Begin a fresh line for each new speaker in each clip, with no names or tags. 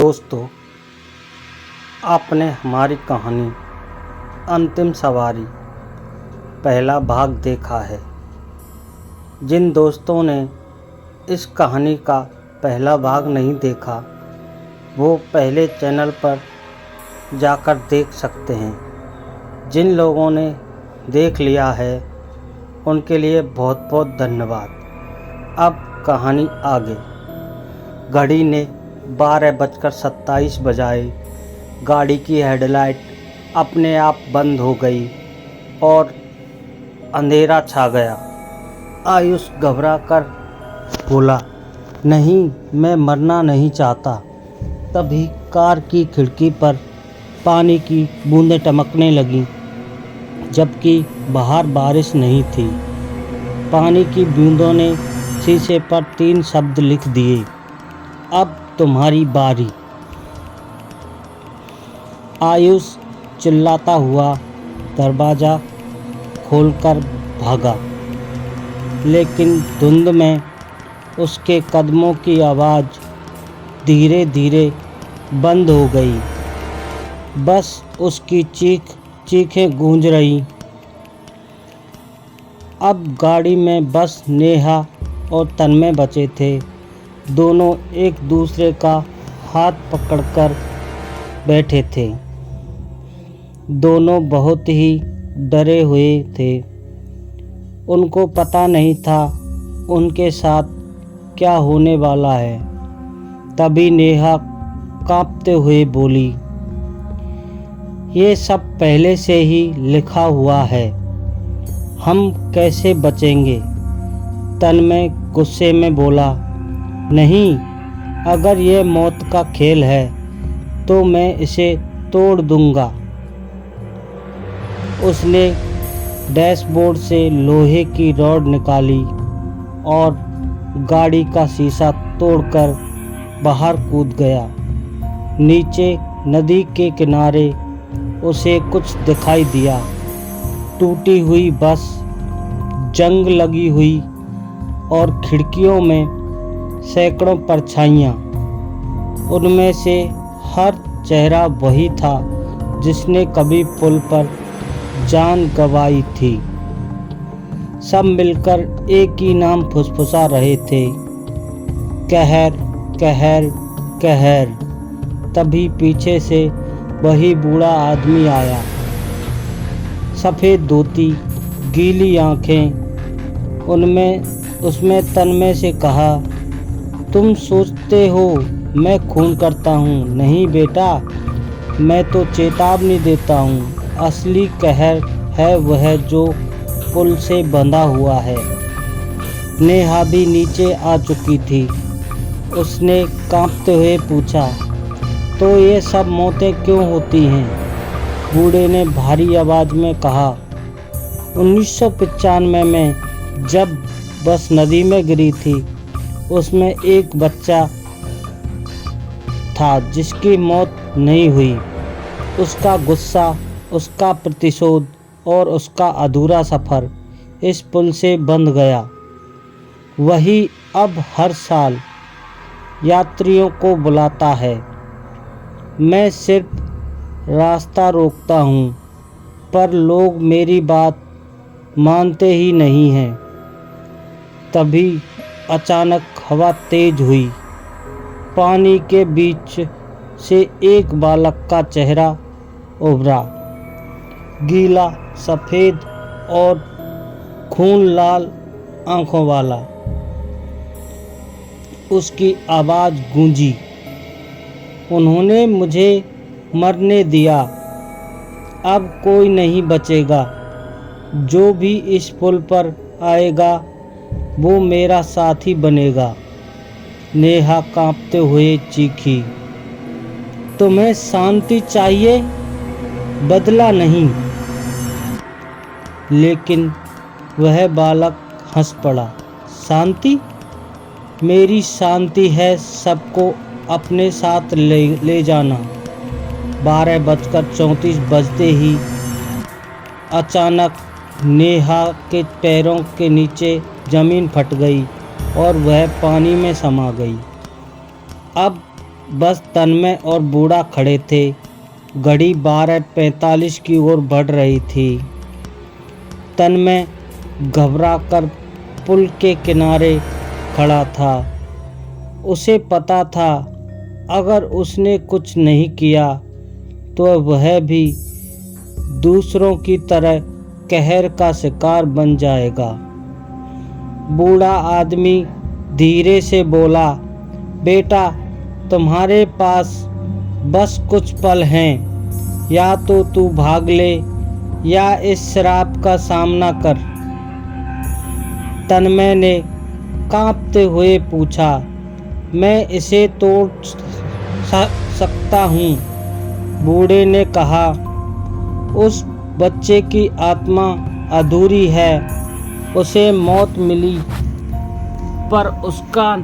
दोस्तों, आपने हमारी कहानी अंतिम सवारी पहला भाग देखा है। जिन दोस्तों ने इस कहानी का पहला भाग नहीं देखा, वो पहले चैनल पर जाकर देख सकते हैं। जिन लोगों ने देख लिया है, उनके लिए बहुत बहुत धन्यवाद। अब कहानी आगे। घड़ी ने 12:27 बजाए। गाड़ी की हेडलाइट अपने आप बंद हो गई और अंधेरा छा गया। आयुष घबरा कर बोला, नहीं, मैं मरना नहीं चाहता। तभी कार की खिड़की पर पानी की बूंदें टपकने लगीं, जबकि बाहर बारिश नहीं थी। पानी की बूंदों ने शीशे पर 3 शब्द लिख दिए, अब तुम्हारी बारी। आयुष चिल्लाता हुआ दरवाज़ा खोलकर भागा, लेकिन धुंध में उसके कदमों की आवाज़ धीरे धीरे बंद हो गई। बस उसकी चीखें गूंज रही। अब गाड़ी में बस नेहा और तन्मय बचे थे। दोनों एक दूसरे का हाथ पकड़कर बैठे थे। दोनों बहुत ही डरे हुए थे। उनको पता नहीं था उनके साथ क्या होने वाला है। तभी नेहा कांपते हुए बोली, ये सब पहले से ही लिखा हुआ है, हम कैसे बचेंगे? तन्मय गुस्से में बोला, नहीं, अगर ये मौत का खेल है तो मैं इसे तोड़ दूंगा। उसने डैशबोर्ड से लोहे की रॉड निकाली और गाड़ी का शीशा तोड़कर बाहर कूद गया। नीचे नदी के किनारे उसे कुछ दिखाई दिया। टूटी हुई बस, जंग लगी हुई और खिड़कियों में सैकड़ों परछाइयाँ। उनमें से हर चेहरा वही था जिसने कभी पुल पर जान गंवाई थी। सब मिलकर एक ही नाम फुसफुसा रहे थे, कहर कहर कहर। तभी पीछे से वही बूढ़ा आदमी आया। सफ़ेद धोती, गीली आँखें। उसमें तन्मय से कहा, तुम सोचते हो मैं खून करता हूँ? नहीं बेटा, मैं तो चेतावनी देता हूँ। असली कहर है वह जो पुल से बंधा हुआ है। नेहा भी नीचे आ चुकी थी। उसने कांपते हुए पूछा, तो ये सब मौतें क्यों होती हैं? बूढ़े ने भारी आवाज़ में कहा, 1995 में जब बस नदी में गिरी थी, उसमें एक बच्चा था जिसकी मौत नहीं हुई। उसका गुस्सा, उसका प्रतिशोध और उसका अधूरा सफ़र इस पुल से बंध गया। वही अब हर साल यात्रियों को बुलाता है। मैं सिर्फ रास्ता रोकता हूँ, पर लोग मेरी बात मानते ही नहीं हैं। तभी अचानक हवा तेज हुई। पानी के बीच से एक बालक का चेहरा उभरा, गीला, सफ़ेद और खून लाल आँखों वाला। उसकी आवाज़ गूंजी, उन्होंने मुझे मरने दिया, अब कोई नहीं बचेगा। जो भी इस पुल पर आएगा वो मेरा साथी बनेगा। नेहा कांपते हुए चीखी, तुम्हें शांति चाहिए, बदला नहीं। लेकिन वह बालक हंस पड़ा, शांति? मेरी शांति है सबको अपने साथ ले जाना। 12:34 बजते ही अचानक नेहा के पैरों के नीचे ज़मीन फट गई और वह पानी में समा गई। अब बस तन्मय और बूढ़ा खड़े थे। घड़ी 12:45 की ओर बढ़ रही थी। तन्मय घबराकर पुल के किनारे खड़ा था। उसे पता था अगर उसने कुछ नहीं किया तो वह भी दूसरों की तरह कहर का शिकार बन जाएगा। बूढ़ा आदमी धीरे से बोला, बेटा, तुम्हारे पास बस कुछ पल हैं, या तो तू भाग ले या इस श्राप का सामना कर। तन्मय ने कांपते हुए पूछा, मैं इसे तोड़ सकता हूँ। बूढ़े ने कहा, उस बच्चे की आत्मा अधूरी है, उसे मौत मिली पर उसका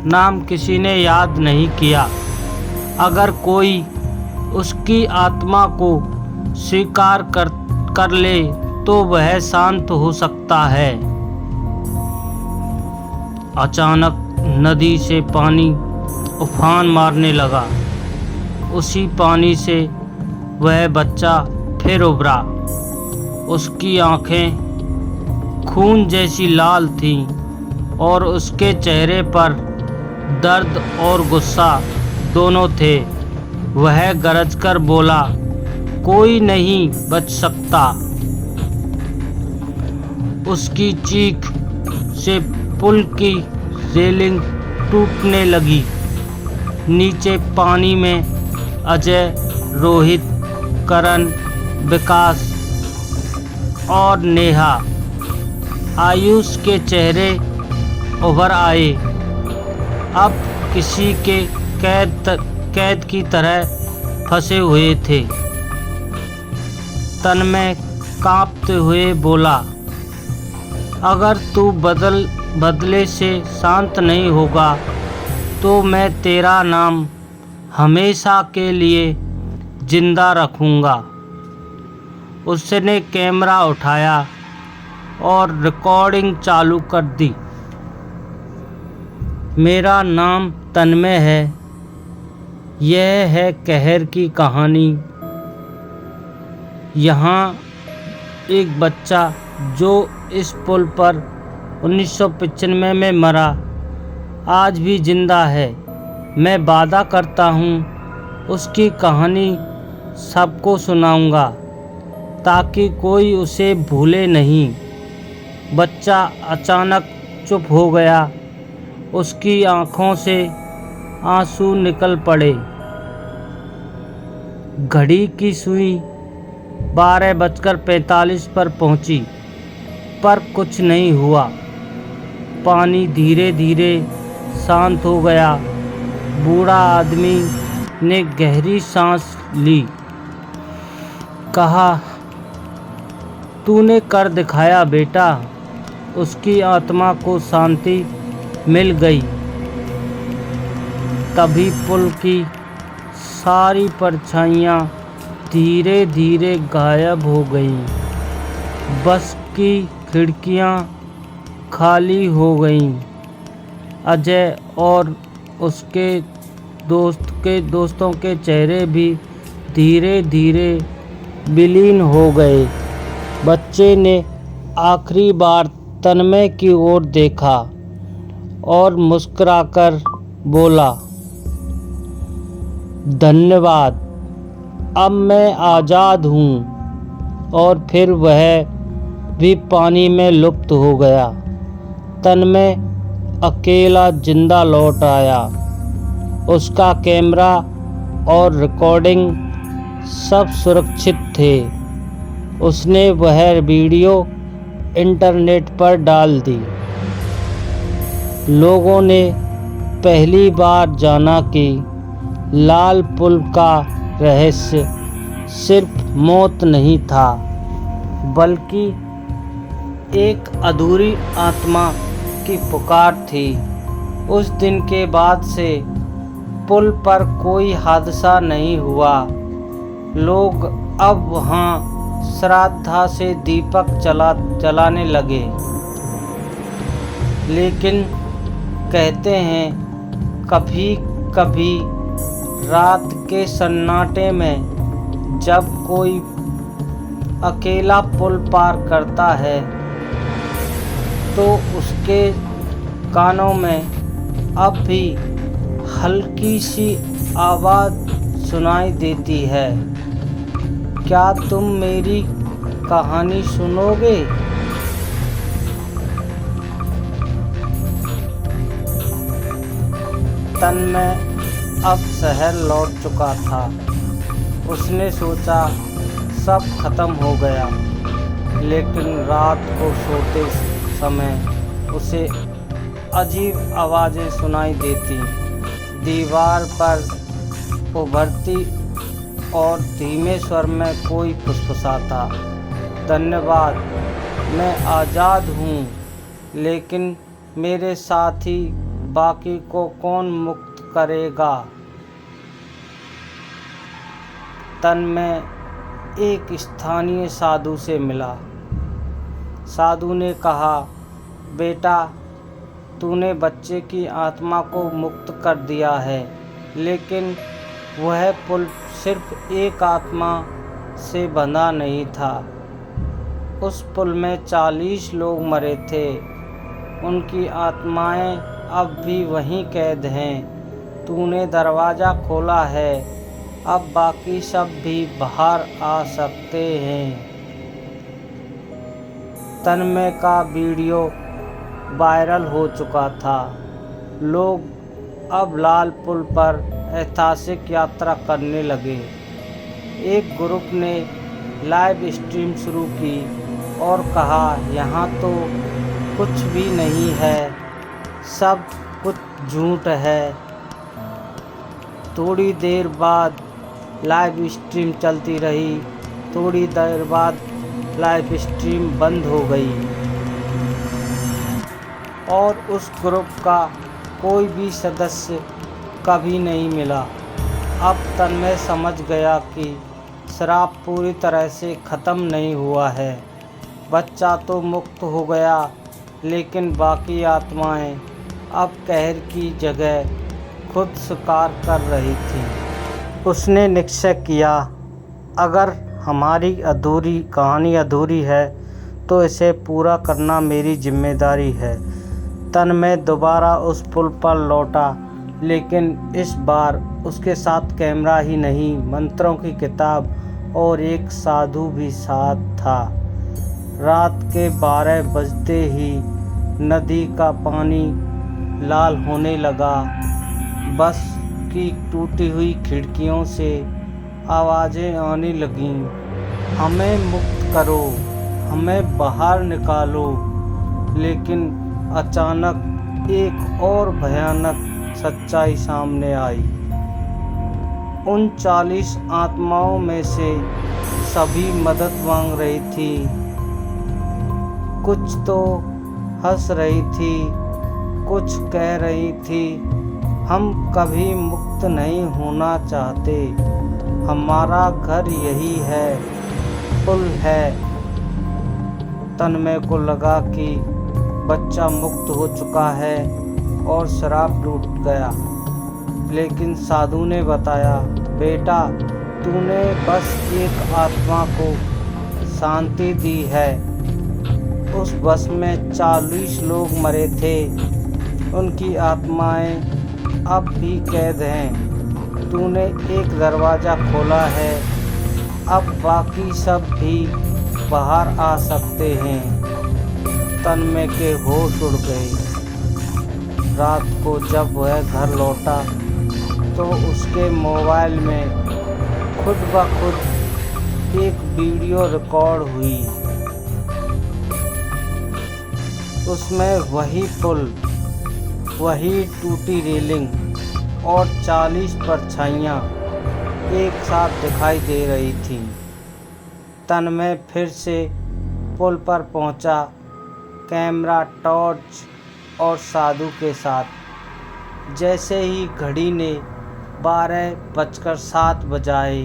नाम किसी ने याद नहीं किया। अगर कोई उसकी आत्मा को स्वीकार कर ले तो वह शांत हो सकता है। अचानक नदी से पानी उफान मारने लगा। उसी पानी से वह बच्चा फिर उभरा। उसकी आंखें खून जैसी लाल थीं और उसके चेहरे पर दर्द और गुस्सा दोनों थे। वह गरजकर बोला, कोई नहीं बच सकता। उसकी चीख से पुल की रेलिंग टूटने लगी। नीचे पानी में अजय, रोहित, करण, विकास और नेहा, आयुष के चेहरे उभर आए। अब किसी के कैद की तरह फंसे हुए थे। तन्मय कांपते हुए बोला, अगर तू बदले से शांत नहीं होगा तो मैं तेरा नाम हमेशा के लिए जिंदा रखूँगा। उसने कैमरा उठाया और रिकॉर्डिंग चालू कर दी। मेरा नाम तन्मय है। यह है कहर की कहानी। यहाँ एक बच्चा जो इस पुल पर 1995 में मरा, आज भी जिंदा है। मैं वादा करता हूँ उसकी कहानी सबको सुनाऊंगा ताकि कोई उसे भूले नहीं। बच्चा अचानक चुप हो गया। उसकी आंखों से आंसू निकल पड़े। घड़ी की सुई 12:45 पर पहुंची, पर कुछ नहीं हुआ। पानी धीरे धीरे शांत हो गया। बूढ़ा आदमी ने गहरी सांस ली। कहा, तूने कर दिखाया बेटा। उसकी आत्मा को शांति मिल गई। तभी पुल की सारी परछाइयाँ धीरे धीरे गायब हो गईं। बस की खिड़कियाँ खाली हो गईं। अजय और उसके दोस्तों के चेहरे भी धीरे धीरे विलीन हो गए। बच्चे ने आखिरी बार तन्मय की ओर देखा और मुस्कुराकर बोला, धन्यवाद, अब मैं आज़ाद हूँ। और फिर वह भी पानी में लुप्त हो गया। तन्मय अकेला जिंदा लौट आया। उसका कैमरा और रिकॉर्डिंग सब सुरक्षित थे। उसने वह वीडियो इंटरनेट पर डाल दी। लोगों ने पहली बार जाना कि लाल पुल का रहस्य सिर्फ मौत नहीं था, बल्कि एक अधूरी आत्मा की पुकार थी। उस दिन के बाद से पुल पर कोई हादसा नहीं हुआ। लोग अब वहाँ श्रद्धा से दीपक जलाने लगे। लेकिन कहते हैं कभी कभी रात के सन्नाटे में जब कोई अकेला पुल पार करता है तो उसके कानों में अब भी हल्की सी आवाज़ सुनाई देती है। क्या तुम मेरी कहानी सुनोगे? तन्मय अब शहर लौट चुका था। उसने सोचा सब खत्म हो गया, लेकिन रात को सोते समय उसे अजीब आवाज़ें सुनाई देती, दीवार पर उभरती और धीमे स्वर में कोई फुसफुसाता, धन्यवाद, मैं आज़ाद हूँ, लेकिन मेरे साथ ही बाकी को कौन मुक्त करेगा? तन्मय एक स्थानीय साधु से मिला। साधु ने कहा, बेटा, तूने बच्चे की आत्मा को मुक्त कर दिया है, लेकिन वह पुल सिर्फ एक आत्मा से बंधा नहीं था। उस पुल में 40 लोग मरे थे। उनकी आत्माएं अब भी वहीं कैद हैं। तूने दरवाज़ा खोला है, अब बाकी सब भी बाहर आ सकते हैं। तन्मय का वीडियो वायरल हो चुका था। लोग अब लाल पुल पर ऐतिहासिक यात्रा करने लगे। एक ग्रुप ने लाइव स्ट्रीम शुरू की और कहा, यहाँ तो कुछ भी नहीं है, सब कुछ झूठ है। थोड़ी देर बाद लाइव स्ट्रीम चलती रही। थोड़ी देर बाद लाइव स्ट्रीम बंद हो गई और उस ग्रुप का कोई भी सदस्य कभी नहीं मिला। अब तन्मय समझ गया कि श्राप पूरी तरह से ख़त्म नहीं हुआ है। बच्चा तो मुक्त हो गया, लेकिन बाकी आत्माएं अब कहर की जगह खुद शिकार कर रही थीं। उसने निश्चय किया, अगर हमारी कहानी अधूरी है तो इसे पूरा करना मेरी जिम्मेदारी है। तन्मय दोबारा उस पुल पर लौटा, लेकिन इस बार उसके साथ कैमरा ही नहीं, मंत्रों की किताब और एक साधु भी साथ था। रात के 12 बजते ही नदी का पानी लाल होने लगा। बस की टूटी हुई खिड़कियों से आवाज़ें आने लगीं, हमें मुक्त करो, हमें बाहर निकालो। लेकिन अचानक एक और भयानक सच्चाई सामने आई। उन 40 आत्माओं में से सभी मदद मांग रही थी। कुछ तो हंस रही थी, कुछ कह रही थी, हम कभी मुक्त नहीं होना चाहते, हमारा घर यही है, पुल है। तन्मय को लगा कि बच्चा मुक्त हो चुका है और श्राप टूट गया, लेकिन साधु ने बताया, बेटा, तूने बस एक आत्मा को शांति दी है। उस बस में 40 लोग मरे थे, उनकी आत्माएं अब भी कैद हैं। तूने एक दरवाज़ा खोला है, अब बाकी सब भी बाहर आ सकते हैं। तन्मय के होश उड़ गए। रात को जब वह घर लौटा तो उसके मोबाइल में खुद ब खुद एक वीडियो रिकॉर्ड हुई। उसमें वही पुल, वही टूटी रेलिंग और 40 परछाइयाँ एक साथ दिखाई दे रही थीं। तन्मय फिर से पुल पर पहुंचा, कैमरा, टॉर्च और साधु के साथ। जैसे ही घड़ी ने 12:07 बजाए,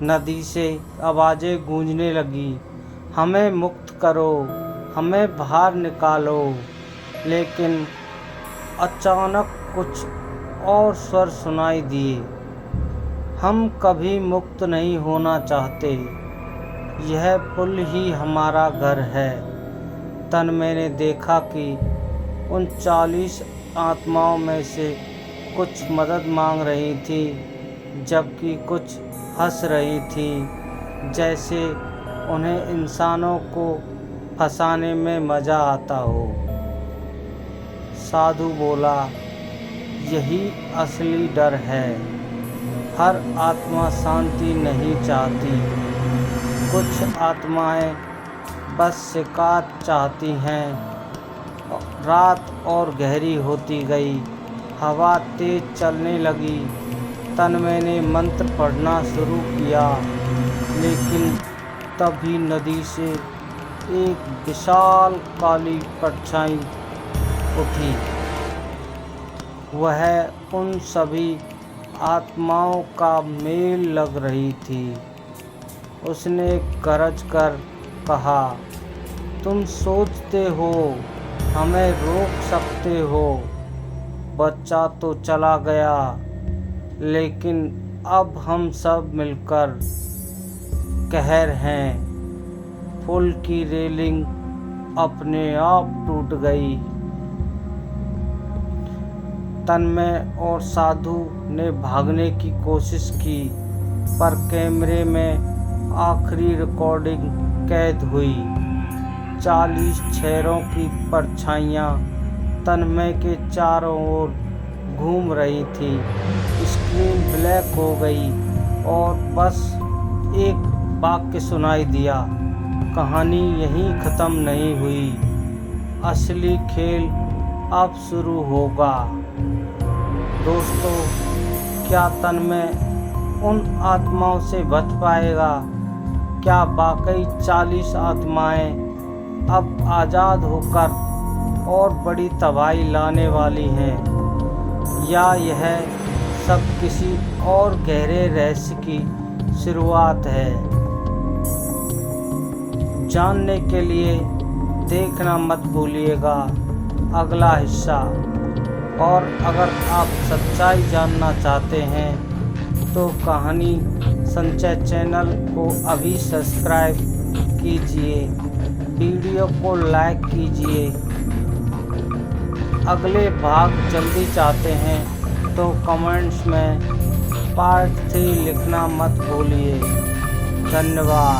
नदी से आवाज़ें गूंजने लगी, हमें मुक्त करो, हमें बाहर निकालो। लेकिन अचानक कुछ और स्वर सुनाई दिए, हम कभी मुक्त नहीं होना चाहते, यह पुल ही हमारा घर है। तन मैंने देखा कि उन 40 आत्माओं में से कुछ मदद मांग रही थी, जबकि कुछ हंस रही थी, जैसे उन्हें इंसानों को फंसाने में मज़ा आता हो। साधु बोला, यही असली डर है। हर आत्मा शांति नहीं चाहती। कुछ आत्माएं बस शिकार चाहती हैं। रात और गहरी होती गई, हवा तेज चलने लगी। तन मैंने मंत्र पढ़ना शुरू किया, लेकिन तभी नदी से एक विशाल काली परछाई उठी। वह उन सभी आत्माओं का मेल लग रही थी। उसने गरज कर कहा, तुम सोचते हो हमें रोक सकते हो? बच्चा तो चला गया, लेकिन अब हम सब मिलकर कहर हैं। पुल की रेलिंग अपने आप टूट गई। तन्मय और साधु ने भागने की कोशिश की, पर कैमरे में आखिरी रिकॉर्डिंग कैद हुई। 40 शेरों की परछाइयाँ तन्मय के चारों ओर घूम रही थी। स्क्रीन ब्लैक हो गई और बस एक वाक्य सुनाई दिया, कहानी यहीं ख़त्म नहीं हुई, असली खेल अब शुरू होगा। दोस्तों, क्या तन्मय उन आत्माओं से बच पाएगा? क्या वाकई 40 आत्माएं अब आज़ाद होकर और बड़ी तबाही लाने वाली हैं, या यह सब किसी और गहरे रहस्य की शुरुआत है? जानने के लिए देखना मत भूलिएगा अगला हिस्सा। और अगर आप सच्चाई जानना चाहते हैं तो कहानी संचय चैनल को अभी सब्सक्राइब कीजिए, वीडियो को लाइक कीजिए। अगले भाग जल्दी चाहते हैं तो कमेंट्स में पार्ट 3 लिखना मत भूलिए। धन्यवाद।